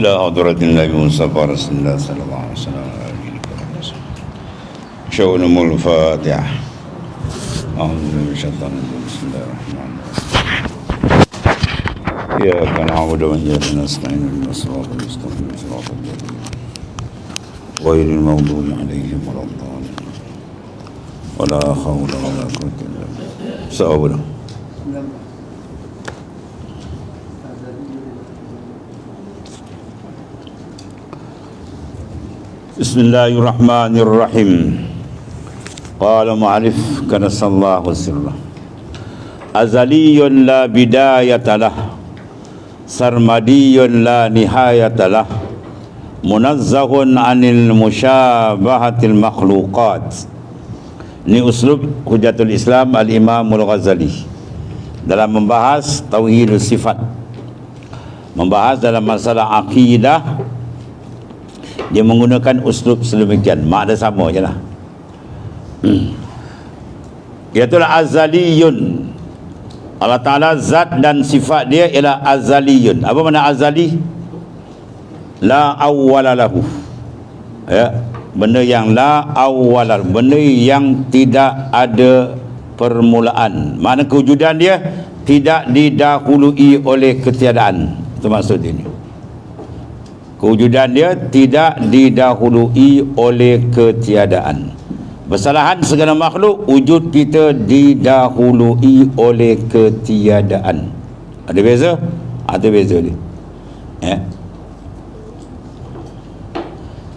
إلى حضرة النبي المصطفى رسول الله صلى الله عليه وسلم. شؤون الفاتحة. أعوذ بالله من الشيطان الرجيم. بسم الله الرحمن الرحيم. إياك نعبد وإياك نستعين اهدنا الصراط المستقيم صراط الذين غير المغضوب عليهم ولا الضالين ولا حول ولا قوة إلا بالله. سأقول Bismillahirrahmanirrahim. Qala mu'alif kanasallahu sirrah. Azaliyun la bidayatalah, sarmadiyun la nihayatalah, munazzahun anil musyabahatil makhluqat. Ini uslub Hujatul Islam Al-Imam Al-Ghazali dalam membahas tauhidus sifat, membahas dalam masalah akidah. Dia menggunakan uslub sedemikian, makna sama je lah. Iaitulah azaliyun. Allah Ta'ala zat dan sifat dia ialah azaliyun. Apa makna azali? La awwala lahu. Ya, benda yang la awwala, benda yang tidak ada permulaan. Makna kewujudan dia tidak didahului oleh ketiadaan. Itu maksud ini. Kewujudan dia tidak didahului oleh ketiadaan. Bersalahan segala makhluk, wujud kita didahului oleh ketiadaan. Ada beza? Ada beza dia.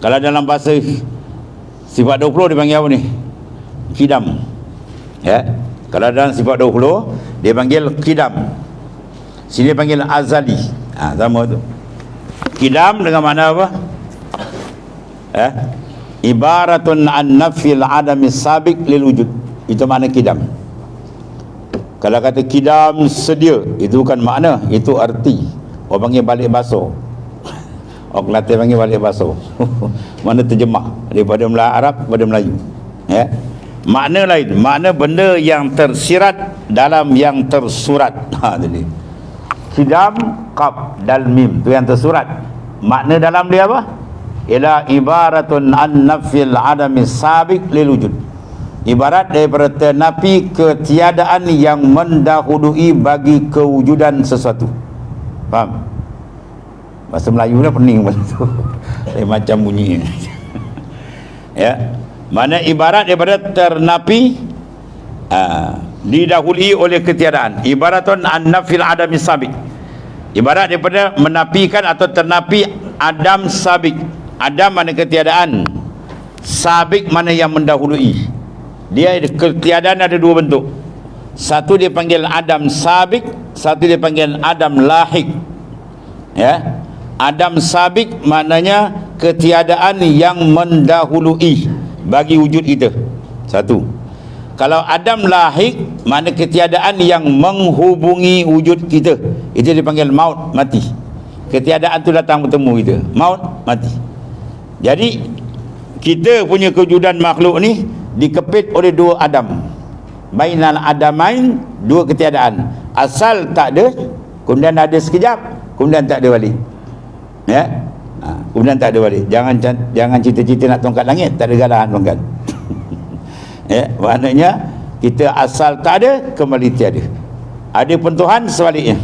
Kalau dalam bahasa sifat 20 dipanggil apa ni? Kidam. Kalau dalam sifat 20 dia panggil kidam. Sini dia panggil azali. Sama tu. Kidam dengan makna apa? Ibaratun an nafil adami sabiq lil wujud. Itu makna kidam. Kalau kata kidam sedia, itu bukan makna, itu arti. Orang panggil balik basuh. Orang Kelantan panggil balik basuh. Mana terjemah daripada Melayu Arab kepada Melayu. Makna lain, makna benda yang tersirat dalam yang tersurat. Jadi kidam qaf dal mim tu yang tersurat. Makna dalam dia apa? Ialah ibaratun an nafil adami sabiq lil wujud. Ibarat daripada ternapi ketiadaan yang mendahului bagi kewujudan sesuatu. Faham? Bahasa Melayu dah pening betul. Macam bunyi. Mana ibarat daripada ternapi didahului oleh ketiadaan. Ibaratun an nafil adami sabiq. Ibarat daripada menafikan atau ternapi adam sabik. Adam mana ketiadaan, sabik mana yang mendahului. Dia ketiadaan ada dua bentuk. Satu dia panggil adam sabik, satu dia panggil adam lahik. Adam sabik maknanya ketiadaan yang mendahului bagi wujud kita. Satu. Kalau adam lahik, mana ketiadaan yang menghubungi wujud kita. Itu dipanggil maut, mati. Ketiadaan tu datang bertemu kita. Maut, mati. Jadi kita punya kewujudan makhluk ni dikepit oleh dua adam. Bainal adamain, dua ketiadaan. Asal tak ada, kemudian ada sekejap, kemudian tak ada balik. Kemudian tak ada balik. Jangan cita-cita nak tongkat langit, tak ada galahan tongkat. Maknanya kita asal tak ada, kembali tiada. Ada pun Tuhan sebaliknya.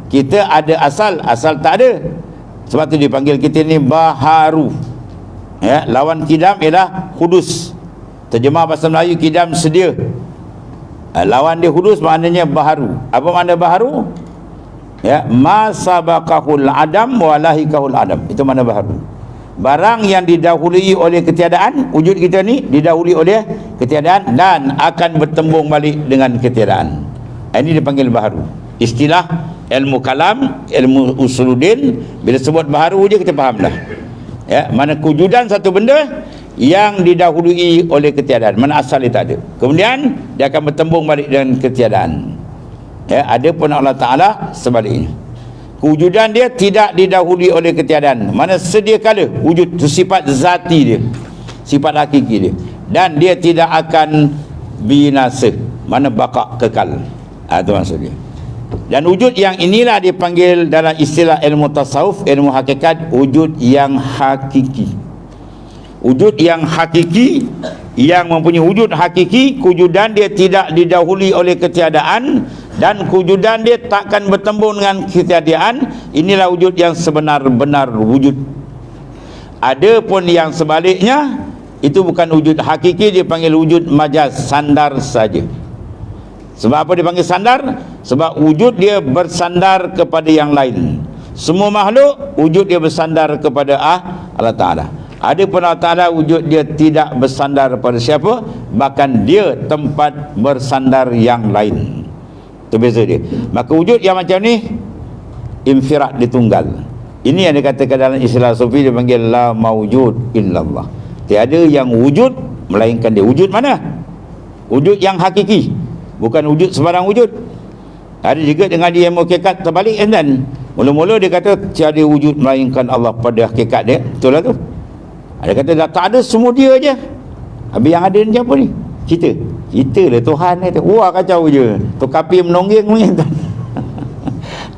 Kita ada asal, asal tak ada. Sebab tu dipanggil kita ni baharu. Lawan kidam ialah hudus. Terjemah bahasa Melayu kidam sedia. Lawan dia hudus maknanya baharu. Apa makna baharu? Ma sabaqahul adam wa lahikahul adam. Itu makna baharu. Barang yang didahului oleh ketiadaan, wujud kita ni didahului oleh ketiadaan dan akan bertembung balik dengan ketiadaan. Ini dipanggil baharu. Istilah ilmu kalam, ilmu usuluddin, bila sebut baharu je kita faham dah. Mana kewujudan satu benda yang didahului oleh ketiadaan, mana asal dia tak ada. Kemudian dia akan bertembung balik dengan ketiadaan. Ada pun Allah Ta'ala sebaliknya. Kewujudan dia tidak didahului oleh ketiadaan. Mana sedia kala wujud itu sifat zati dia, sifat hakiki dia, dan dia tidak akan binasa, mana baka kekal. Itu maksud dia. Dan wujud yang inilah dipanggil dalam istilah ilmu tasawuf, ilmu hakikat, wujud yang hakiki. Wujud yang hakiki, yang mempunyai wujud hakiki, kewujudan dia tidak didahului oleh ketiadaan, dan kewujudan dia takkan bertembung dengan ketiadaan. Inilah wujud yang sebenar-benar wujud. Ada pun yang sebaliknya, itu bukan wujud hakiki, dia panggil wujud majaz, sandar saja. Sebab apa dipanggil sandar? Sebab wujud dia bersandar kepada yang lain. Semua makhluk wujud dia bersandar kepada Allah Ta'ala. Ada pun Allah Ta'ala wujud dia tidak bersandar pada siapa, bahkan dia tempat bersandar yang lain. Itu beza dia. Maka wujud yang macam ni infirad, ditunggal. Ini yang dikatakan dalam istilah sufi, dia panggil la mawjud illallah. Tiada yang wujud melainkan dia. Wujud mana? Wujud yang hakiki, bukan wujud sembarang wujud. Ada juga dengan dia yang hakikat terbalik kan. Mula-mula dia kata tiada wujud melainkan Allah pada hakikat dia. Betul lah tu. Ada kata dah tak ada, semua dia je. Habis yang ada ni apa ni? Kita lah Tuhan ni. Wah kacau je. Tu kapi menonggeng ni.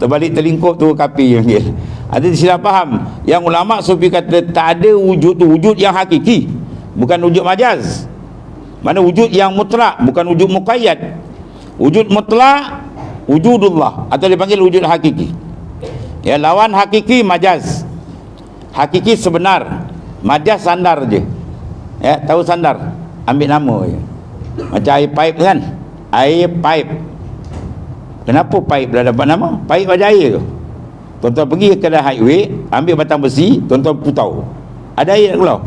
Terbalik terlingkup tu kapi yang dia. Ada silap faham. Yang ulama sufi kata tak ada wujud tu, wujud yang hakiki, bukan wujud majaz. Mana wujud yang mutlak, bukan wujud muqayyad. Wujud mutlak wujudullah, atau dipanggil wujud hakiki. Ya, lawan hakiki majaz. Hakiki sebenar, majaz sandar je. Ya, tahu sandar? Ambil nama je. Macam air pipe kan? Air pipe. Kenapa pipe dah dapat nama? Pipe ada air tu. Tuan-tuan pergi ke kedai highway, ambil batang besi, tuan-tuan putau. Ada air tak keluar?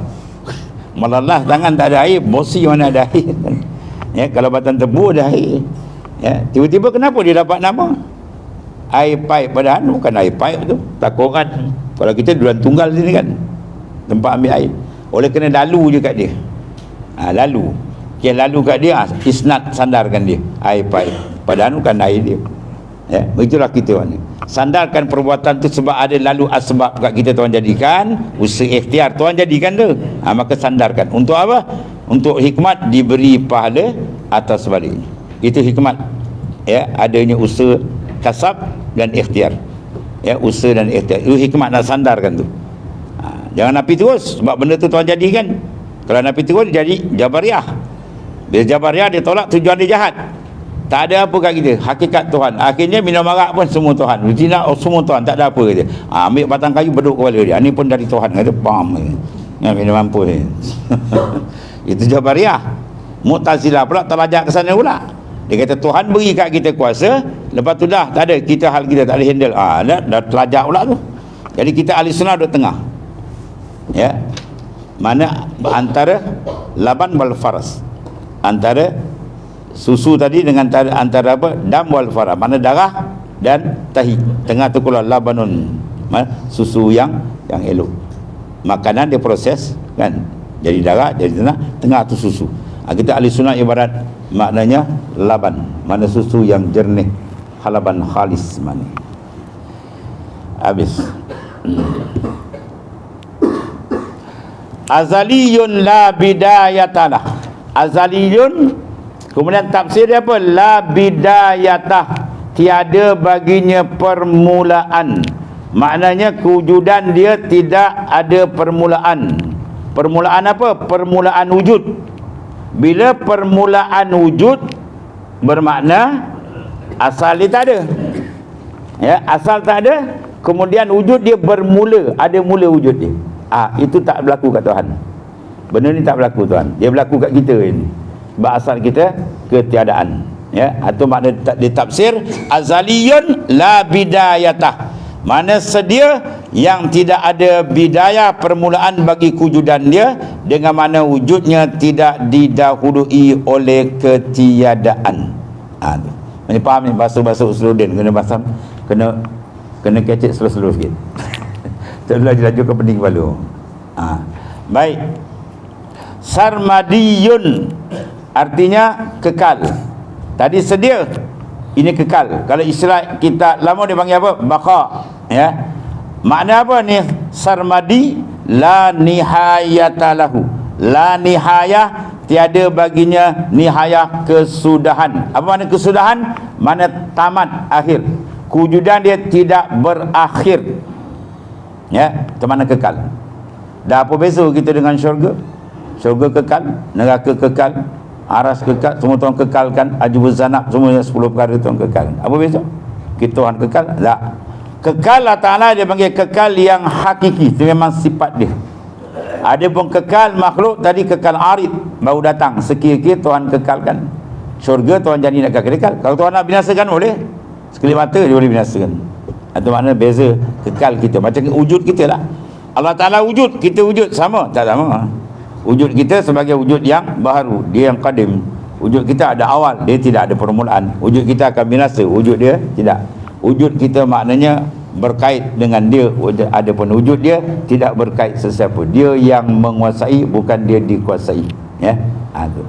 Malalah tangan tak ada air, bosi mana ada air. Ya, kalau batang tebu ada air. Ya, tiba-tiba kenapa dia dapat nama air pipe, padahal bukan air pipe tu, takoran. Kalau kita duluan tunggal sini kan, tempat ambil air. Oleh kena lalu je kat dia. Lalu. Okay, lalu kat dia, isnad sandarkan dia air pipe, padahal bukan air dia. Ya, begitulah kita ni. Sandarkan perbuatan tu sebab ada lalu asbab kat kita, Tuhan jadikan usaha ikhtiar, Tuhan jadikan tu. Maka sandarkan. Untuk apa? Untuk hikmat, diberi pahala atas sebaliknya. Itu hikmat. Ya, adanya usaha kasab dan ikhtiar. Ya, usaha dan ikhtiar. Itu hikmat nak sandarkan tu. Jangan napi terus sebab benda tu Tuhan jadikan. Kalau napi terus dia jadi Jabariyah. Bila Jabariyah dia tolak tujuan dia jahat. Tak ada apa kat kita, hakikat Tuhan. Akhirnya minum arak pun semua Tuhan, zina semua Tuhan, tak ada apa kata. Ambil batang kayu beduk kepala dia, ni pun dari Tuhan, kata pam ya, minum mampu ni. Itu Jabariyah. Mu'tazilah pula terlajak ke sana pula. Dia kata Tuhan beri kat kita kuasa, lepas tu dah tak ada, kita hal kita tak boleh handle. Dah terlajak pula tu. Jadi kita ahli sunnah duduk tengah. Ya. Mana antara laban wal faras, antara susu tadi dengan antara apa, dam wal farah, mana darah dan tahi. Tengah tu keluar labanun, susu yang elok. Makanan dia proses kan, jadi darah, jadi tengah tu susu. Kita ahli sunnah ibarat maknanya laban, mana susu yang jernih, halaban khalis mana. Habis. Azaliyun la bidayatalah. Azaliyun, kemudian tafsir dia apa? La bidayatah, tiada baginya permulaan. Maknanya kewujudan dia tidak ada permulaan. Permulaan apa? Permulaan wujud. Bila permulaan wujud, bermakna asal dia tak ada. Ya, asal tak ada, kemudian wujud dia bermula, ada mula wujud dia. Itu tak berlaku kat Tuhan. Benda ni tak berlaku Tuhan. Dia berlaku kat kita ini. Sebab asal kita ketiadaan. Ya, atau makna ditafsir azaliyun la bidayatah. Mana sedia yang tidak ada bidayah, permulaan bagi kewujudan dia, dengan mana wujudnya tidak didahului oleh ketiadaan. Tu. Ini faham ni bahasa-bahasa Usuluddin, kena bahasa kena kecek slow-slow sikit. Tak laju-laju ke pening kepala. Baik. Sarmadiyun artinya kekal. Tadi sedia, ini kekal. Kalau istilah kita lama dia panggil apa? Baqa. Ya. Makna apa ni? Sarmadi la nihayata lahu. La nihayah, tiada baginya nihayah kesudahan. Apa makna kesudahan? Mana tamat, akhir. Kewujudan dia tidak berakhir. Ya, itu mana kekal. Dah apa beza kita dengan syurga? Syurga kekal, neraka kekal, aras kekal, semua Tuhan kekalkan, ajubuz zanab, semuanya 10 perkara Tuhan kekalkan. Apa beza? Kita Tuhan kekal? Tak. Kekal Allah Ta'ala dia panggil kekal yang hakiki. Itu memang sifat dia. Ada pun kekal makhluk tadi kekal arid, baru datang. Sekir-kir Tuhan kekalkan. Syurga Tuhan janji nak kekal. Kalau Tuhan nak binasakan boleh. Sekelip mata dia boleh binasakan. Itu makna beza kekal kita. Macam wujud kita lah. Allah Ta'ala wujud, kita wujud sama? Tak sama. Wujud kita sebagai wujud yang baharu, dia yang qadim. Wujud kita ada awal, dia tidak ada permulaan. Wujud kita akan binasa, wujud dia tidak. Wujud kita maknanya berkait dengan dia, ada pun wujud dia tidak berkait sesiapa. Dia yang menguasai, bukan dia dikuasai. Ya, itu.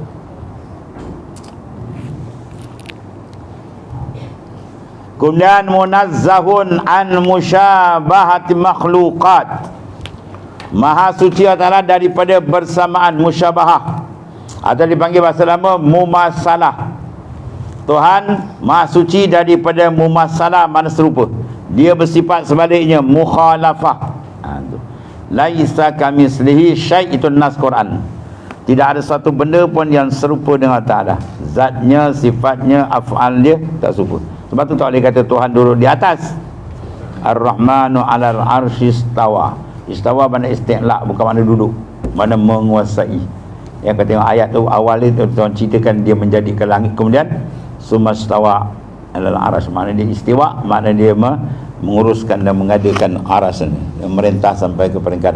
Kemudian munazzahun an musyabahati makhluqat. Maha suci Allah Ta'ala daripada bersamaan, musyabahah, atau dipanggil bahasa lama mumasalah. Tuhan maha suci daripada mumasalah, mana serupa. Dia bersifat sebaliknya mukhalafah. Laisa kamislihi syai', itu nas Quran. Tidak ada satu benda pun yang serupa dengan Allah Ta'ala. Zatnya, sifatnya, af'al dia tak serupa. Sebab tu tak boleh kata Tuhan duduk di atas. Ar-Rahmanu 'alal 'arsy istawa. Istawa mana isti'la, bukan mana duduk, mana menguasai. Yang kata tengok ayat tu awal itu Tuhan ceritakan dia menjadi ke langit, kemudian sumastawa 'alal 'arsy, makna dia istiwa, makna dia menguruskan dan mengadakan aras ni, merintah sampai ke peringkat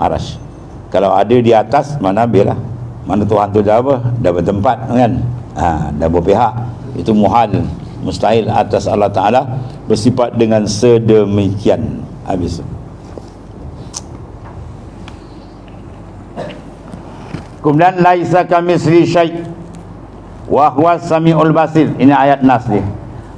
aras. Kalau ada di atas, mana biarlah, mana Tuhan tu dah apa, dah bertempat kan, dah berpihak. Itu muhal, mustahil atas Allah Ta'ala bersifat dengan sedemikian. Habis. Kemudian laisa kamitsli syai' wa huwas samiul basir. Ini ayat nas ni.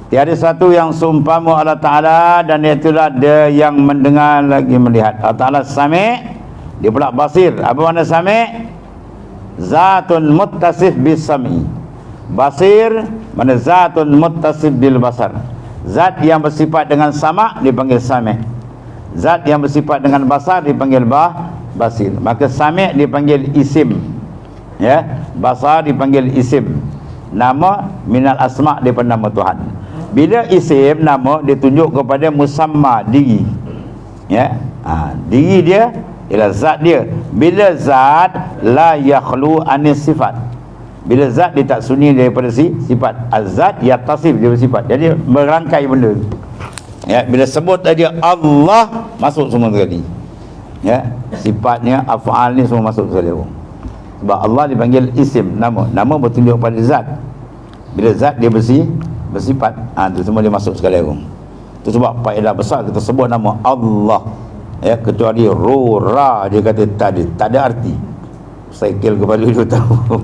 Tiada satu yang seumpama Allah Ta'ala, dan itulah dia yang mendengar lagi melihat. Allah Ta'ala sami', dia pula basir. Apa makna sami'? Zatun muttasif bis sam'i. Basir mana zatun muttasif bil basar. Zat yang bersifat dengan sama' dipanggil sami'. Zat yang bersifat dengan basar dipanggil basir. Maka sami' dipanggil isim, ya, basar dipanggil isim. Nama minal asma' daripada nama Tuhan. Bila isim nama ditunjuk kepada musamma, diri, ya, diri dia ialah zat dia. Bila zat la yakhlu anis sifat. Bila zat dia tak sunyi daripada sifat. Az-zat yatasif, dia bersifat. Jadi merangkai benda. Ya, bila sebut tadi Allah, masuk semua sekali. Ya, sifatnya, af'al ni semua masuk sekali. Sebab Allah dipanggil isim, nama. Nama bertunjuk pada zat. Bila zat dia bersifat, itu semua dia masuk sekali. Itu sebab faedah besar kita sebut nama Allah. Ya, kecuali ru, ra, dia kata tadi tak ada arti. Cycle kepala dia tahu.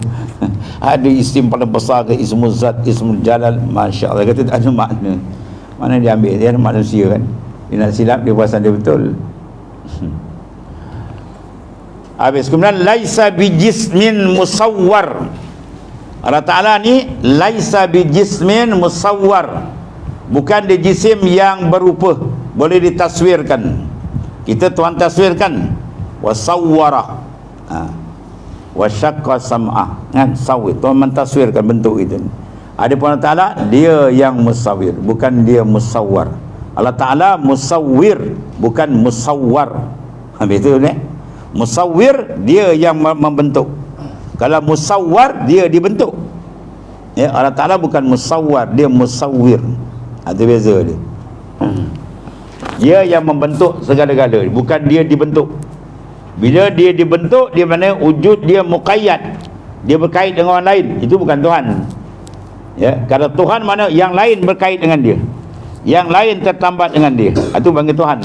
Ada isim paling besar ke ismul zat, ismul jalal, masya-Allah, kata tak ada makna. Mana dia ambil? Dia manusia kan. Dia nak silap, dia perasan dia betul. Habis. Kemudian laisa bijismin musawwar. Allah Ta'ala ni laisa bijismin musawwar, bukan dia jisim yang berupa, boleh ditaswirkan. Kita Tuhan taswirkan. Wasawwara, wasyaqqa sam'ah, kan, sawir, Tuhan mentaswirkan bentuk itu. Adapun Allah Ta'ala dia yang musawwir, bukan dia musawwar. Allah Ta'ala musawwir, bukan musawwar. Habis itu ni, musawwir dia yang membentuk. Kalau musawwar dia dibentuk. Ya, Allah Ta'ala bukan musawwar, dia musawwir. Itu beza dia. Dia yang membentuk segala-gala, bukan dia dibentuk. Bila dia dibentuk, dia mana wujud dia muqayyad, dia berkait dengan orang lain, itu bukan Tuhan. Ya, kalau Tuhan mana yang lain berkait dengan dia, yang lain tertambat dengan dia, itu panggil Tuhan.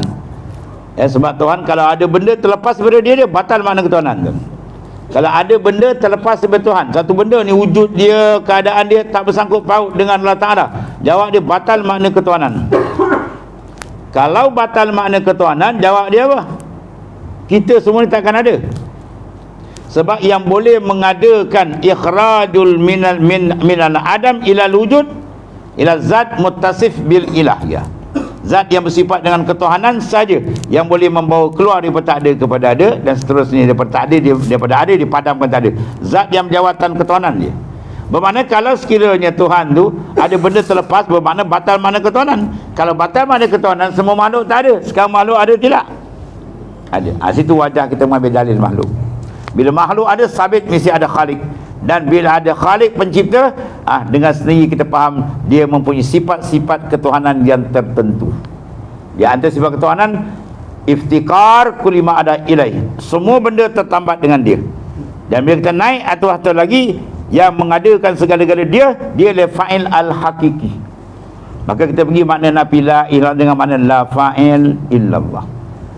Ya, sebab Tuhan kalau ada benda terlepas daripada dia batal makna ketuhanan tu. Kalau ada benda terlepas daripada Tuhan, satu benda ni wujud dia, keadaan dia tak bersangkut paut dengan Allah Ta'ala, jawab dia batal makna ketuhanan. Kalau batal makna ketuhanan, jawab dia apa? Kita semua ni takkan ada. Sebab yang boleh mengadakan ikhrajul minal adam ila wujud ila zat muttasif bil ilahiyah, zat yang bersifat dengan ketuhanan saja yang boleh membawa keluar daripada tak ada kepada ada, dan seterusnya daripada tak ada daripada ada dipadamkan tak ada. Zat yang berjawatan ketuhanan dia. Bermakna kalau sekiranya Tuhan tu ada benda terlepas, bermakna batal mana ketuhanan. Kalau batal mana ketuhanan, semua makhluk tak ada. Sekarang makhluk ada tidak? Ada. Situ wajah kita mengambil dalil makhluk. Bila makhluk ada, sabit mesti ada khalik. Dan bila ada khalik pencipta, dengan sendiri kita faham dia mempunyai sifat-sifat ketuhanan yang tertentu. Di antara sifat ketuhanan, iftikar kulli ma ada ilaih, semua benda tertambat dengan dia. Dan bila kita naik atau lagi, yang mengadakan segala-gala dia adalah fa'il al-hakiki. Maka kita pergi makna nafi la ilaha dengan makna la fa'il illallah.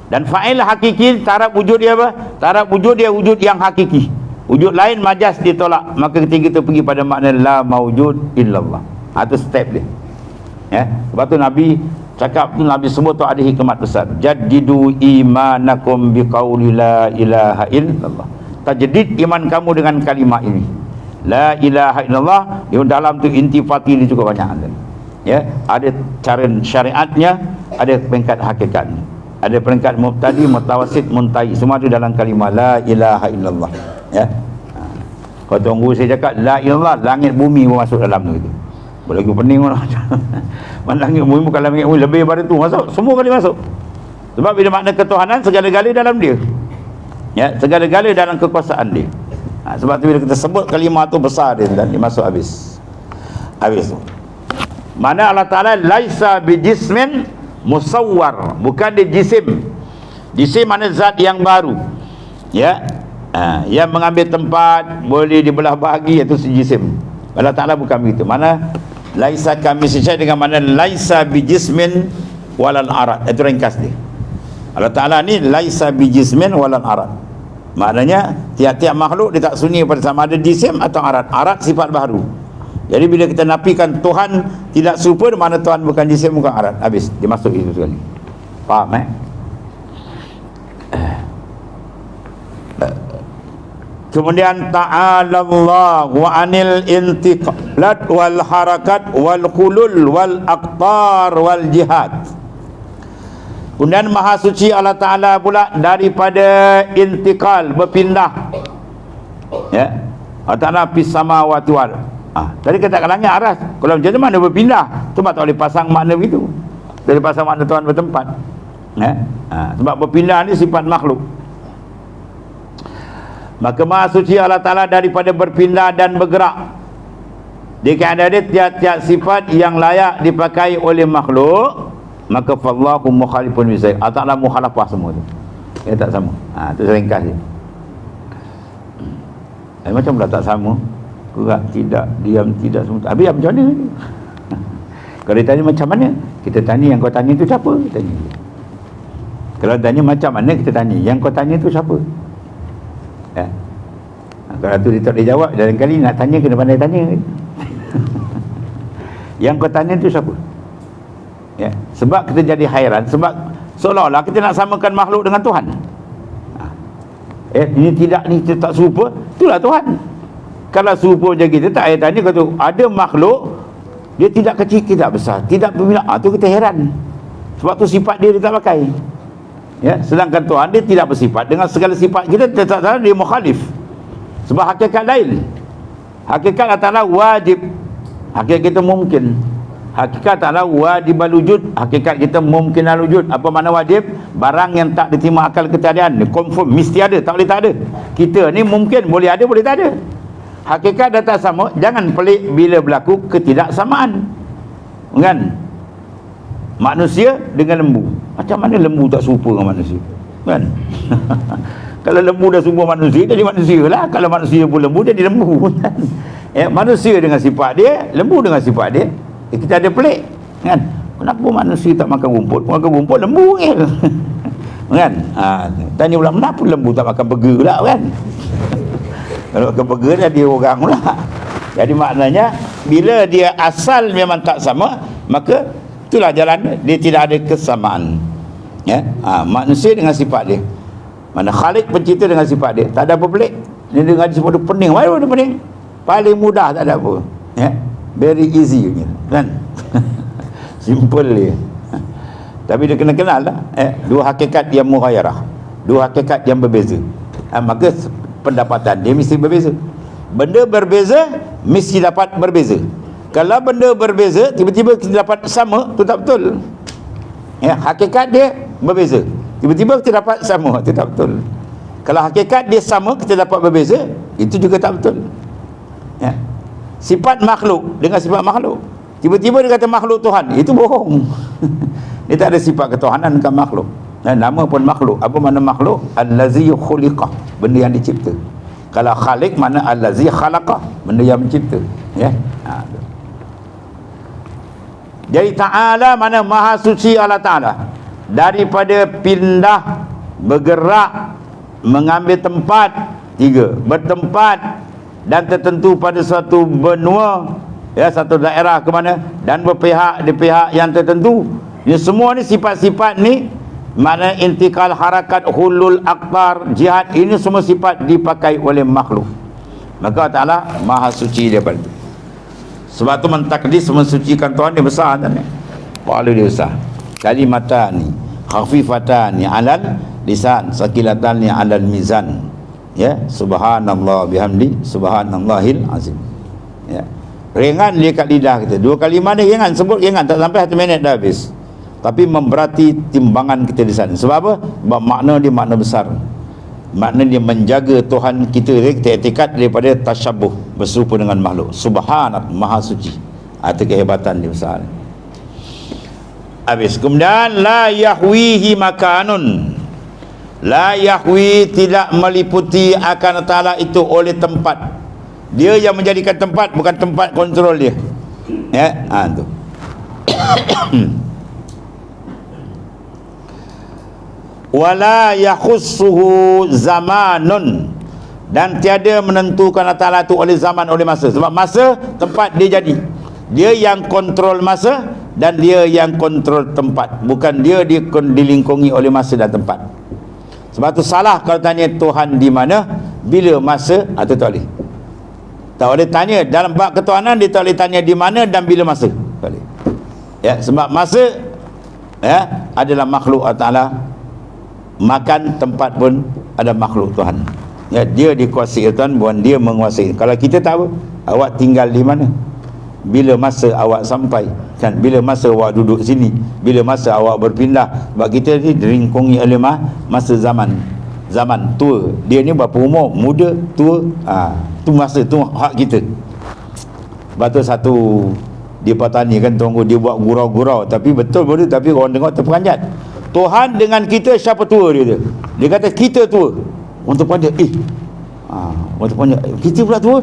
Dan fa'il hakiki, taraf wujud dia apa? Taraf wujud dia wujud yang hakiki. Wujud lain majas ditolak. Maka ketika kita pergi pada makna la maujud illallah. Itu step dia. Ya. Sebab tu Nabi cakap tu, Nabi sebut tu ada hikmat besar. Jaddidu imanakum biqauli la ilaha illallah. Tajdid iman kamu dengan kalimah ini. La ilaha illallah. Di dalam tu intifati dia cukup banyak. Ya, ada cara syariatnya, ada peringkat hakikatnya. Ada peringkat mubtadi, mutawasid, muntahi. Semua itu dalam kalimah la ilaha illallah. Ya. Kalau tuan guru saya cakap la ilallah, langit bumi pun masuk dalam tu gitu. Boleh lagi pening orang. Mana langit bumi bukan langit bumi, lebih daripada tu masuk. Semua kali masuk. Sebab bila makna ketuhanan, segala-gala dalam dia. Ya, segala-gala dalam kekuasaan dia. Sebab tu bila kita sebut kalimah tu besar dia dan dia masuk habis. Habis tu. Mana Allah Ta'ala laisa bijismin musawwar, bukan dia jisim. Jisim mana zat yang baru, ya, yang mengambil tempat, boleh dibelah bahagi, itu si jisim. Allah Ta'ala bukan begitu. Mana laisa kami sesuai dengan mana laisa bijismin walal arad, itu ringkas dia. Allah Ta'ala ni laisa bijismin walal arad, maknanya tiap-tiap makhluk dia tak sunyi pada sama ada jisim atau arad. Arad sifat baru. Jadi bila kita nafikan Tuhan tidak serupa, mana Tuhan bukan jisim, bukan arat. Habis, dia masuk itu sekali. Faham Kemudian ta'ala Allah wa anil intiqalat wal harakat wal khulul wal aqtar wal jihad. Kemudian maha suci Allah Ta'ala pula daripada intiqal, berpindah. Ya. Allah Ta'ala fis samawati wal. Tadi kata kalangnya aras. Kalau macam mana berpindah? Tu tak boleh pasang makna begitu. Dari pasang makna Tuhan bertempat. Sebab berpindah ni sifat makhluk. Maka maha suci Allah Ta'ala daripada berpindah dan bergerak. Jika ada tiap-tiap sifat yang layak dipakai oleh makhluk, maka fallahu mukhalifun bisaik. Allah Ta'ala mukhalafah semua tu. Dia tak sama. Tu ringkas dia. Macam pula tak sama. Gerak tidak, diam tidak, semua. Habis macam mana? Kalau ditanya macam mana, kita tanya yang kau tanya tu siapa? Tanya. Kalau tanya macam mana, kita tanya yang kau tanya tu siapa? Ya. Kalau tu dia tak boleh jawab, dalam kali nak tanya kena pandai tanya. Yang kau tanya tu siapa? Ya. Sebab kita jadi hairan, sebab seolah-olah kita nak samakan makhluk dengan Tuhan. Ini tidak, ni tak serupa, itulah Tuhan. Kalau serupa macam kita, tak payah tanya. Kata ada makhluk dia tidak kecil, tidak besar, tidak berminat, tu kita heran. Sebab tu sifat dia tak pakai. Ya, sedangkan Tuhan dia tidak bersifat dengan segala sifat kita, tak dia mukhalif. Sebab hakikat lain. Hakikat adalah wajib, hakikat kita mungkin. Hakikat adalah wajib al-wujud, hakikat kita mungkin al-wujud. Apa makna wajib? Barang yang tak diterima akal ketiadaan, confirm, mesti ada, tak boleh tak ada. Kita ni mungkin boleh ada, boleh tak ada. Hakikat dah tak sama. Jangan pelik bila berlaku ketidaksamaan, kan? Manusia dengan lembu, macam mana lembu tak serupa dengan manusia, kan? Kalau lembu dah serupa manusia, jadi manusia lah. Kalau manusia pun lembu, jadi lembu, kan? Manusia dengan sifat dia, lembu dengan sifat dia. Kita ada pelik, kan? Kenapa manusia tak makan rumput? Makan rumput, lembu kan? Tanya pula, kenapa lembu tak makan burger pula, kan? Kalau makan burger dah dia orang pula. Jadi maknanya bila dia asal memang tak sama, maka itulah jalan dia, tidak ada kesamaan. Ya, manusia dengan sifat dia, mana Khalik pencipta dengan sifat dia, tak ada apa pelik. Ni dengar semua tu pening. Mana tu pening? Paling mudah, tak ada apa. Ya. Very easy kan. Simple dia. Tapi dia kena kenal lah. Dua hakikat yang mughayarah. Dua hakikat yang berbeza. Maka pendapatan dia mesti berbeza. Benda berbeza mesti dapat berbeza. Kalau benda berbeza tiba-tiba kita dapat sama, tu tak betul. Ya, hakikat dia berbeza. Tiba-tiba kita dapat sama, itu tak betul. Kalau hakikat dia sama, kita dapat berbeza, itu juga tak betul. Ya. Sifat makhluk dengan sifat makhluk. Tiba-tiba dia kata makhluk Tuhan, itu bohong. Dia tak ada sifat ketuhanan dekat makhluk. Dan nama pun makhluk. Apa makna makhluk? Allazi khuliqah, benda yang dicipta. Kalau khalik makna allazi khalaqah, benda yang mencipta. Ya. Jadi ta'ala mana maha suci Allah Ta'ala. Daripada pindah, bergerak, mengambil tempat, tiga, bertempat dan tertentu pada suatu benua, ya, satu daerah ke mana, dan berpihak di pihak yang tertentu. Ini semua ni sifat-sifat ni, mana intikal harakat, hulul aktar, jihad, ini semua sifat dipakai oleh makhluk. Maka Allah Ta'ala maha suci daripada itu. Sebab tu mentakdis, mensucikan Tuhan dia besar tak ni? Pahala dia besar. Kalimatani khafifatani alal lisan, sakilatani alal mizan. Ya, subhanallah bihamdi, subhanallahil azim. Ya. Ringan dia kat lidah kita. Dua kalimah ni ringan, sebut ringan, tak sampai 1 minit dah habis. Tapi memberati timbangan kita di sana. Sebab apa? Sebab makna dia makna besar. Makna dia menjaga Tuhan kita etikat daripada tasyabuh, berserupa dengan makhluk. Subhanallah, maha suci. Itu kehebatan dia besar. Habis. Kemudian la yahwihi makanun. La yahwi, tidak meliputi akan ta'ala itu oleh tempat. Dia yang menjadikan tempat, bukan tempat kontrol dia. Ya, tu. Wala yakhussuhu zamanun, dan tiada menentukan Allah Ta'ala itu oleh zaman, oleh masa. Sebab masa, tempat dia jadi. Dia yang kontrol masa dan dia yang kontrol tempat. Bukan dia dilingkungi oleh masa dan tempat. Sebab tu salah kalau tanya Tuhan di mana, bila masa, atau tak boleh. Tak boleh tanya dalam bab ketuhanan, dia tak boleh tanya di mana dan bila masa. Tak boleh. Ya, sebab masa, ya, adalah makhluk Allah Ta'ala. Makan, tempat pun ada makhluk Tuhan. Ya, dia dikuasai Tuhan, bukan dia menguasai. Kalau kita tahu, awak tinggal di mana, bila masa awak sampai, kan, bila masa awak duduk sini, bila masa awak berpindah. Sebab kita ni dilingkungi oleh masa zaman tua. Dia ni berapa umur? Muda, tua, tu masa, tu hak kita. Sebab tu satu dia petani kan, tunggu dia buat gurau-gurau, tapi betul boleh, tapi orang tengok terperanjat. Tuhan dengan kita, siapa tua dia? Dia kata kita tua. Orang terperanjat, orang terperanjat, kita pula tua.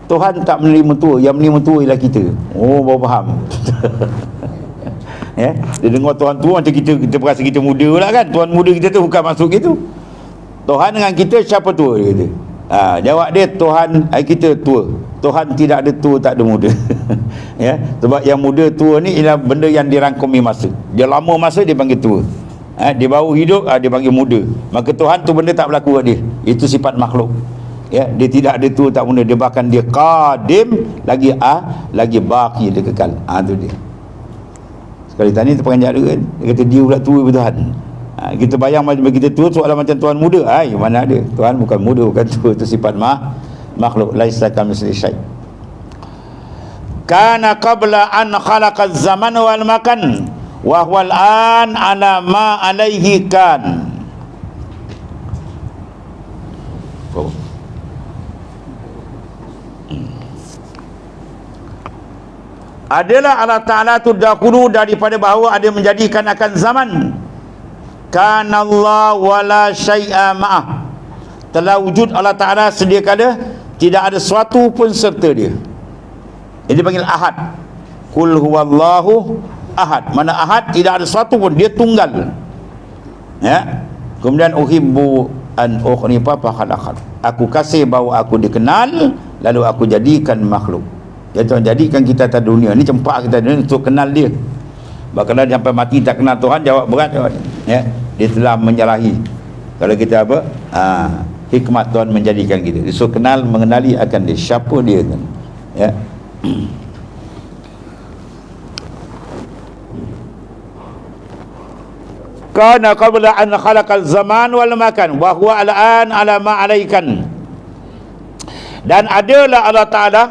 Tuhan tak menerima tua, yang menerima tua ialah kita. Oh, baru faham. Ya, dia dengar Tuhan tua macam kita berasa kita muda pula kan. Tuhan muda kita tu bukan maksud gitu. Tuhan dengan kita, siapa tua dia kata. Jawab dia, Tuhan, kita tua. Tuhan tidak ada tua, tak ada muda. Ya, sebab yang muda tua ni ialah benda yang dirangkumi masa. Dia lama masa, dia panggil tua. Dia baru hidup, dia panggil muda. Maka Tuhan tu benda tak berlaku kat dia. Itu sifat makhluk. Ya, dia tidak ada tua, tak muda. Dia bahkan dia qadim, lagi baki, dia kekal. Tu dia. Sekali tanya terperanjat dia kan, dia kata dia pula tua Tuhan. Kita bayang macam kita tua, soalan macam Tuhan muda. Mana ada? Tuhan bukan muda, bukan tua. Itu sifat makhluk. Laisa kamitslihi syai'. Kana qabla an khalaqaz zaman wal makan wa huwa al-an ala ma alaihi kan. Adalah Allah Ta'ala tu dahulu daripada bahawa ada menjadikan akan zaman. Kanallah wala syai'a ma'ah. Telah wujud Allah Ta'ala sedia kada, tidak ada sesuatu pun serta dia. Ini dipanggil ahad. Qul huwallahu ahad. Mana ahad, tidak ada sesuatu pun, dia tunggal. Ya. Kemudian uhibbu an ukhnifa fa khalaqat. Aku kasih bahawa aku dikenal, lalu aku jadikan makhluk. Ya, Tuhan jadikan kita atas dunia ni, cempak kita dunia untuk kenal dia. Bahkan sampai mati tak kenal Tuhan, jawab berat. Ya, dia telah menyalahi. Kalau kita apa? hikmat Tuhan menjadikan kita. So mengenali akan dia, siapa dia kan. Ya. Kana qabla an khalaqal zaman wal makan wa huwa al'an ala ma alaikan. Dan adalah Allah Ta'ala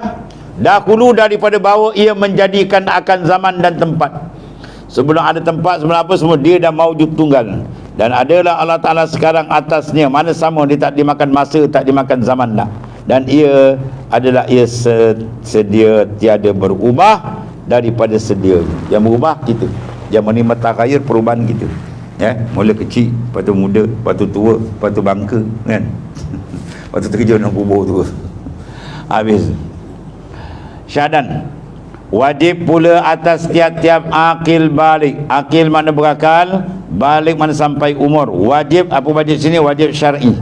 dahulu daripada bahawa ia menjadikan akan zaman dan tempat. Sebelum ada tempat, sebelum apa semua, dia dah maujud tunggal. Dan adalah Allah Ta'ala sekarang atasnya, mana sama, dia tak dimakan masa, tak dimakan zaman dah. Dan ia adalah ia sedia tiada berubah daripada sedia. Yang berubah kita, yang menikmati matakhayir perubahan kita. Ya, mula kecil, lepas tu muda, lepas tu tua, lepas tu bangka kan. Lepas tu terkejut dalam kubur tu. Habis. Syahadan, wajib pula atas tiap-tiap akil balik. Akil mana berakal, balik mana sampai umur. Wajib, apa wajib sini? Wajib syar'i.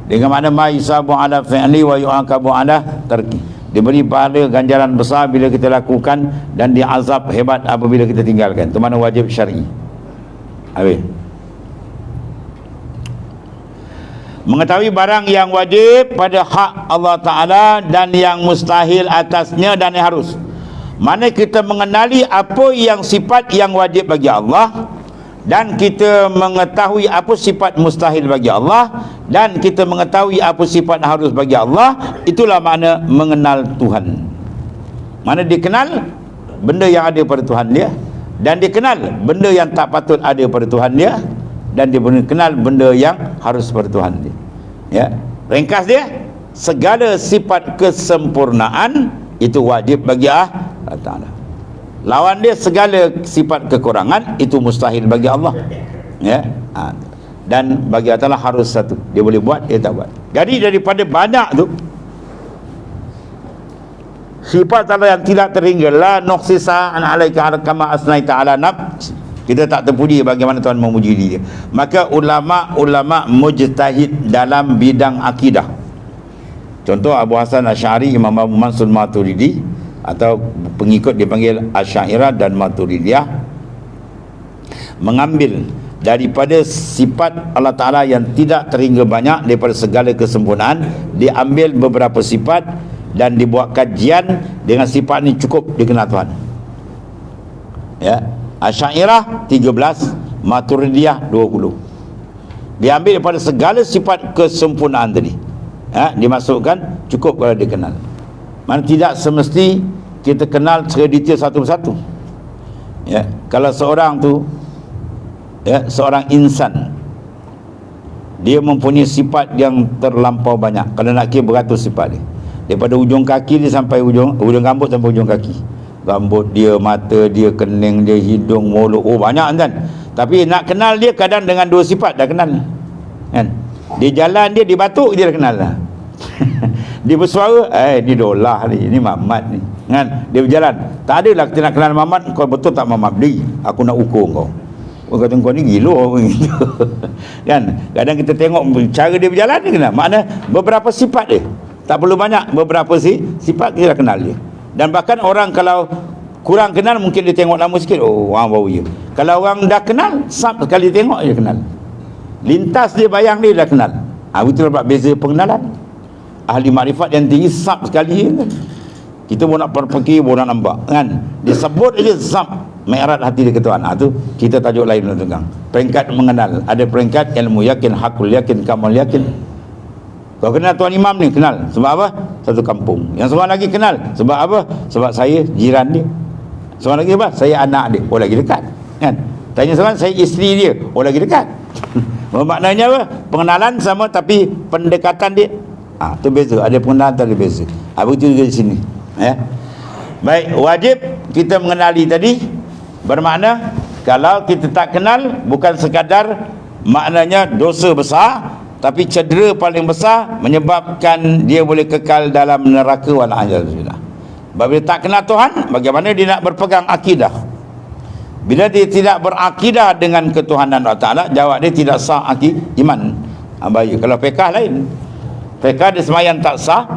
Dengan makna ma yusabu ala fi'li wa yu'aqabu ala tarki. Diberi pahala ganjaran besar bila kita lakukan, dan diazab hebat apabila kita tinggalkan. Itu mana wajib syar'i. Habis. Mengetahui barang yang wajib pada hak Allah Ta'ala dan yang mustahil atasnya dan yang harus. Mana kita mengenali apa yang sifat yang wajib bagi Allah, dan kita mengetahui apa sifat mustahil bagi Allah, dan kita mengetahui apa sifat harus bagi Allah. Itulah makna mengenal Tuhan. Mana dikenal benda yang ada pada Tuhan dia, dan dikenal benda yang tak patut ada pada Tuhan dia, dan dia kenal benda yang harus pada Tuhan dia. Ya, ringkas dia, segala sifat kesempurnaan itu wajib bagi Allah Ta'ala. Lawan dia segala sifat kekurangan itu mustahil bagi Allah. Ya. Dan bagi Allah Ta'ala harus satu, dia boleh buat, dia tak buat. Jadi daripada banyak tu sifat Allah yang tidak terhingga, la nukhsisa an alaika kama asnaita ala nafs, kita tak terpuji bagaimana Tuhan memuji dia. Maka ulama mujtahid dalam bidang akidah, contoh Abu Hasan Asy'ari, Imam Abu Mansur Maturidi, atau pengikut dipanggil Asy'ariyah dan Maturidiyah, mengambil daripada sifat Allah Ta'ala yang tidak terhingga banyak daripada segala kesempurnaan, diambil beberapa sifat dan dibuat kajian dengan sifat ni cukup dikenal Tuhan. Ya, Asy'ariyah 13, Maturidiyah 20. Diambil daripada segala sifat kesempurnaan tadi. Ya, dimasukkan cukup kalau dikenal. Mana tidak semesti kita kenal secara detail satu persatu. Ya, kalau seorang tu, ya, seorang insan, dia mempunyai sifat yang terlampau banyak. Kalau nak kira beratus sifat dia, daripada ujung kaki dia sampai ujung rambut sampai ujung kaki. Rambut dia, mata dia, kening dia, hidung, mulut, oh banyak kan. Tapi nak kenal dia kadang dengan dua sifat dah kenal kan. Dia jalan dia, dia batuk dia dah kenal lah. Dia bersuara, ni dolah ni, ni Mamat ni kan. Dia berjalan, tak adalah kita nak kenal Mamat, kau betul tak Mamat beli, aku nak ukur kau. Oh, kata kau ni gila gitu. Kan kadang kita tengok cara dia berjalan dia kenal. Makna beberapa sifat dia, tak perlu banyak, beberapa sifat kita dah kenal dia. Dan bahkan orang kalau kurang kenal, mungkin dia tengok lama sikit, oh orang baru je. Kalau orang dah kenal, sekali tengok dia kenal, lintas dia bayang dia dah kenal. Itulah sebab beza pengenalan. Ahli makrifat yang tinggi sab sekali kan. Kita pun nak perfikir, pun nak nampak kan. Dia sebut aja sab, mi'raj hati dia ke Tuhan. Tu kita tajuk lain nak pegang. Peringkat mengenal. Ada peringkat ilmu yakin, hakul yakin, kamal yakin. Kau kenal Tuan Imam ni, kenal. Sebab apa? Satu kampung. Yang seorang lagi kenal. Sebab apa? Sebab saya jiran dia. Seorang lagi apa? Saya anak dia. Oh lagi dekat kan. Tanya seorang, saya isteri dia. Oh lagi dekat. Maknanya apa? Pengenalan sama, tapi pendekatan dia tu beza. Ada pengenalan, ada beza. Begitu juga di sini. Ya. Baik, wajib kita mengenali tadi bermakna kalau kita tak kenal, bukan sekadar maknanya dosa besar, tapi cedera paling besar, menyebabkan dia boleh kekal dalam neraka wal a'yadzubillah. Bila tak kenal Tuhan, bagaimana dia nak berpegang akidah? Bila dia tidak berakidah dengan ketuhanan Allah Ta'ala, jawab dia tidak sah iman. Bahaya. Kalau fiqh lain, fiqh dia sembahyang tak sah,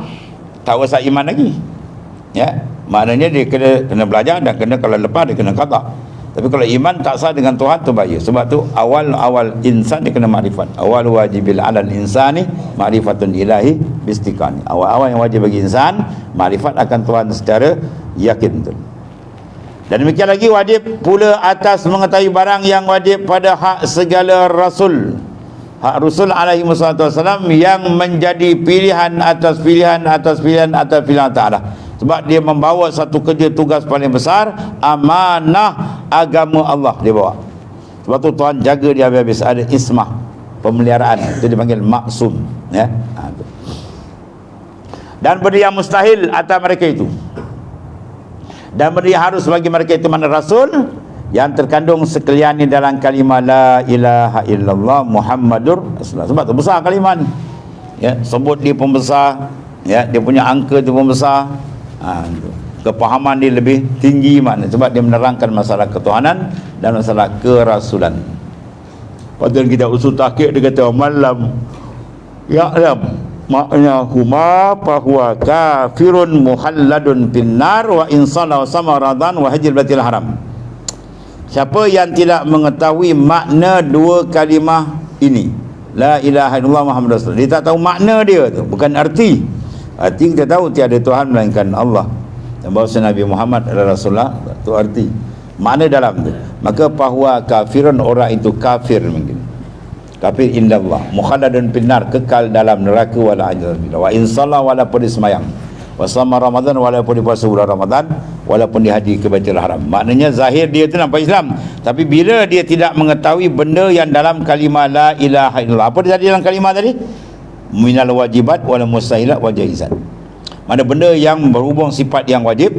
tak usah iman lagi. Ya, maknanya dia kena belajar, dan kena kalau lepas dia kena qada. Tapi kalau iman tak sah dengan Tuhan tu bahaya. Sebab tu awal insan dia kena makrifat. Awal wajibil alal insani ma'rifatun ilahi bistiqani. Awal yang wajib bagi insan makrifat akan Tuhan secara yakin tu. Dan demikian lagi wajib pula atas mengetahui barang yang wajib pada hak segala rasul. Hak Rasul alaihi wasallam yang menjadi pilihan atas pilihan atas pilihan atas pilihan ta'ala. Sebab dia membawa satu kerja tugas paling besar, amanah agama Allah dia bawa. Sebab tu Tuhan jaga dia habis-habis, ada ismah, pemeliharaan. Itu dipanggil maksum, ya. Dan benda yang mustahil atas mereka itu. Dan benda yang harus bagi mereka itu mana rasul yang terkandung sekalian di dalam kalimah la ilaha illallah Muhammadur Rasulullah. Sebab tu besar kalimah ni. Ya, sebut dia pun besar, ya, dia punya angka tu pun besar. Kepahaman dia lebih tinggi mana, sebab dia menerangkan masalah ketuhanan dan masalah kerasulan. Padahal kita usul tahqiq dia kata malam ya'lam makna huma fahuwa kafirun muhalladun finnar wa insana wa samaradan wa hajil batil haram. Siapa yang tidak mengetahui makna dua kalimah ini, la ilaha illallah Muhammadur Rasulullah, dia tak tahu makna dia tu, bukan arti. Arti kita tahu tiada Tuhan melainkan Allah dan bahawa Nabi Muhammad adalah Rasulullah, itu arti. Makna dalam tu, maka bahwa kafirun, orang itu kafir mungkin. Kafir indallah, mukhalladun finnar, kekal dalam neraka wala ajal. Wa in shalla walaupun dia semayang, wa sama Ramadan walaupun dia puasa bulan Ramadan, walaupun dia haji ke Baitul Haram. Maknanya zahir dia tu nampak Islam, tapi bila dia tidak mengetahui benda yang dalam kalimah la ilaha illallah, apa dia tadi dalam kalimah tadi? Minal wajibat wal mustahilat wa jaizat. Mana benda yang berhubung sifat yang wajib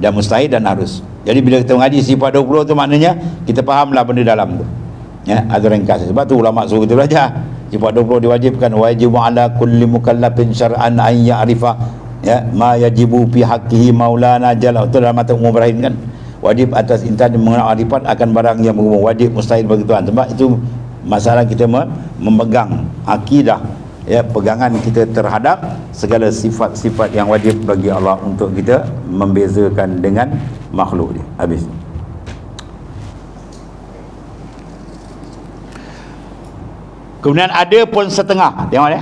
dan mustahil dan harus. Jadi bila kita mengaji sifat 20 tu maknanya kita fahamlah benda dalam tu. Ya, ada ringkas. Sebab tu ulama suruh kita belajar. Sifat 20 diwajibkan, wajibu ala kulli mukallafin syar'an an ya'rifa, ya, ma yajibu fi haqqihi maulana jalla. Itu dalam mata umum Ibrahim kan. Wajib atas insan mengenal arifat akan barang yang berhubung wajib mustahil bagi Tuhan. Sebab itu masalah kita memegang akidah, ya, pegangan kita terhadap segala sifat-sifat yang wajib bagi Allah untuk kita membezakan dengan makhluk dia. Habis. Kemudian ada pun setengah, tengok ya,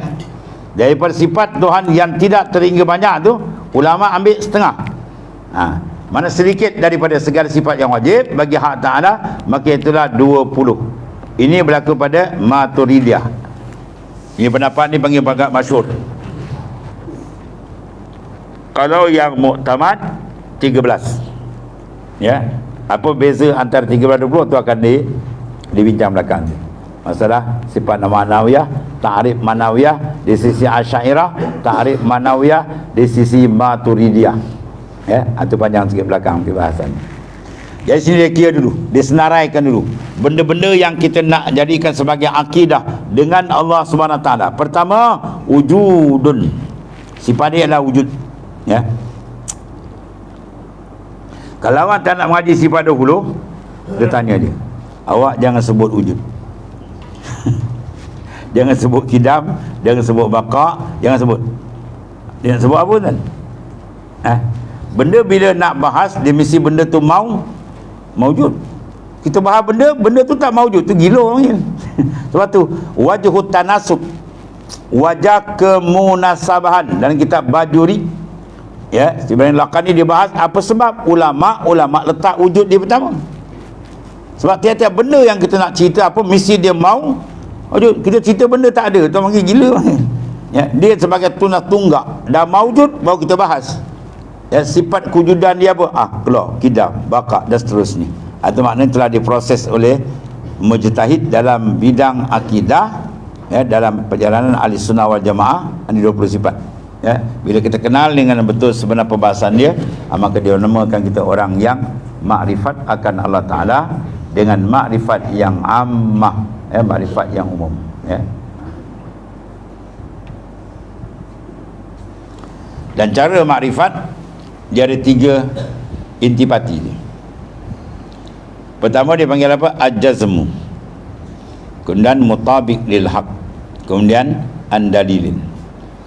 daripada sifat Tuhan yang tidak terhingga banyak tu, ulama ambil setengah. Mana sedikit daripada segala sifat yang wajib bagi hak Ta'ala, maka itulah 20. Ini berlaku pada Maturidiyah. Ini pendapat ni panggil agak masyhur. Kalau yang muktamad 13. Ya. Apa beza antara 13 dan 20 tu akan dibincang belakang. Masalah sifat ma'nawiyah, ta'rif ma'nawiyah di sisi Asy'ariyah, ta'rif ma'nawiyah di sisi Maturidiyah. Ya, itu panjang sikit belakang bahasan. Jadi sini dia kira dulu, dia senaraikan dulu benda-benda yang kita nak jadikan sebagai akidah dengan Allah Subhanahu Wa Taala. Pertama, wujudun. Sifat dia adalah wujud. Ya. Kalau awak tak nak mengaji sifat 20, dia tanya dia, awak jangan sebut wujud. Jangan sebut kidam, jangan sebut baqa, jangan sebut. Dia nak sebut apa kan? Benda bila nak bahas, dia mesti benda tu maujud. Kita bahas benda tu tak maujud, tu gila orang. Sebab tu wajhut tanasub, wajah kemunasabahan dalam kitab Bajuri, ya, Ibrahim Laqani dia bahas apa sebab ulama letak wujud dia pertama. Sebab tiap-tiap benda yang kita nak cerita apa mesti dia mau wujud. Kita cerita benda tak ada, tu panggil gila. Ya, dia sebagai tunas tunggak dah maujud baru kita bahas. Ya, sifat kewujudan dia apa? Keluar, kidam, baqa dan seterusnya. Itu maknanya telah diproses oleh mujtahid dalam bidang akidah, ya, dalam perjalanan ahli sunnah wal jamaah. Ada 20 sifat. Ya, bila kita kenal dengan betul sebenar perbahasan dia, maka dia namakan kita orang yang makrifat akan Allah Ta'ala dengan makrifat yang ammah, ya, makrifat yang umum. Ya. Dan cara makrifat dia ada 3 intipati dia. Pertama dia panggil apa? Al-jazmu. Kemudian mutabiq lil haq. Kemudian andalilin.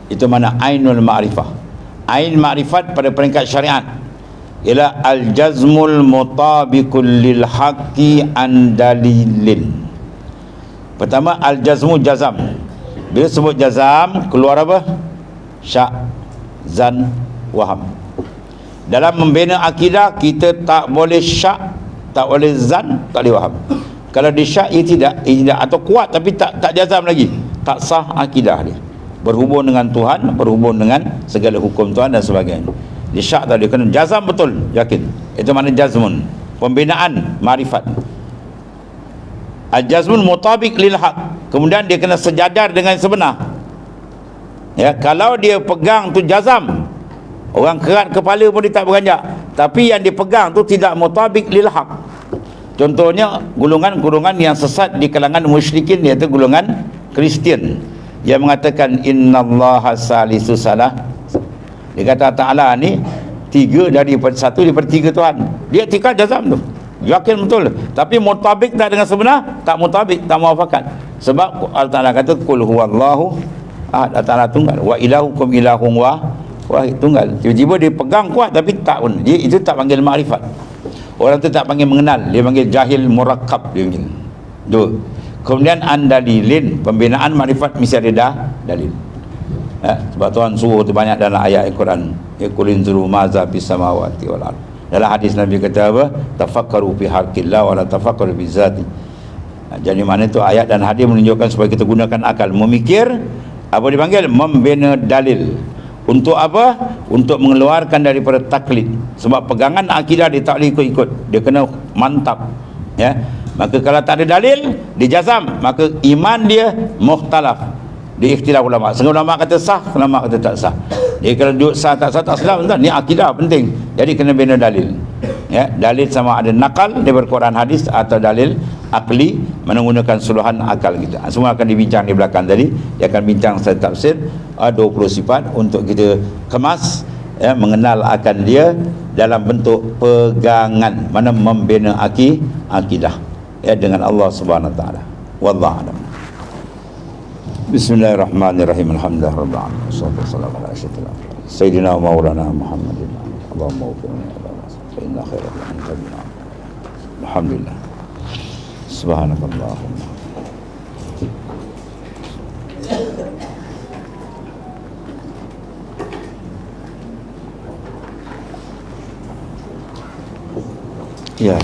Itu mana ainul ma'rifah. Ain ma'rifat pada peringkat syariat. ialah al-jazmul mutabiqul lil haqqi an dalilin. Pertama, al-jazmu jazam. Bila sebut jazam, keluar apa? Syak, zan, waham. Dalam membina akidah, kita tak boleh syak, tak boleh zan, tak boleh waham. Kalau dia syak, ia tidak atau kuat tapi tak jazam lagi, tak sah akidah dia. Berhubung dengan Tuhan, berhubung dengan segala hukum Tuhan dan sebagainya. Dia syak tadi, kena jazam betul, yakin. Itu makna jazmun, pembinaan marifat. Al-jazmun mutabiq lil haq. Kemudian dia kena sejajar dengan sebenar. Ya, kalau dia pegang tu jazam, orang kerat kepala pun dia tak beranjak, tapi yang dipegang tu tidak mutabiq lil haq. Contohnya golongan-golongan yang sesat di kalangan musyrikin, iaitu golongan Kristian yang mengatakan innallaha salisu salah. Dia kata Ta'ala ni tiga daripada satu daripada tiga Tuhan. Dia tikar jazam tu, yakin betul, tapi mutabik tak dengan sebenar, tak mutabik, tak muafakat. Sebab Allah Ta'ala kata qul huwallahu ahad, Allah Ta'ala tunggal, wa ilahukum ilahun wahid, tunggal. Tiba-tiba dia pegang kuat tapi tak pun, dia itu tak panggil makrifat. Orang tu tak panggil mengenal, dia panggil jahil murakkab, dia panggil. Dua. Kemudian andalilin, pembinaan makrifat mesti ada dalil. Sebab Tuhan suruh tu banyak dalam ayat Al-Quran, yaqulin zuru maza fis samawati wal ard. Dalam hadis Nabi kata apa? Tafakkaru fi haqqillah wa la tafakkaru bi zati. Jadi mana tu ayat dan hadis menunjukkan supaya kita gunakan akal, memikir. Apa dipanggil? Membina dalil. Untuk apa? Untuk mengeluarkan daripada taklid. Sebab pegangan akidah dia tak boleh ikut-ikut, dia kena mantap, ya. Maka kalau tak ada dalil, dia jazam, maka iman dia mukhtalaf, dia ikhtilaf ulama. Setengah ulama kata sah, ulama kata tak sah. Dia kalau duduk sah tak sah tak sah, ni akidah penting. Jadi kena bina dalil, ya. Dalil sama ada nakal daripada Quran hadis atau dalil akli, menggunakan suluhan akal kita. Semua akan dibincang di belakang tadi. Dia akan bincang secara tafsir 20 sifat untuk kita kemas, ya, mengenal akan dia dalam bentuk pegangan, mana membina akidah, ya, dengan Allah Subhanahu wa taala. Wallahu a'lam. Bismillahirrahmanirrahim. Alhamdulillahirabbil alamin. Wassalatu ala asyrafil anbiya sayyidina wa maulana Muhammadin. Allahumma waffiqna fa inna khairal anta. Alhamdulillah. Subhanakallahumma. Ya,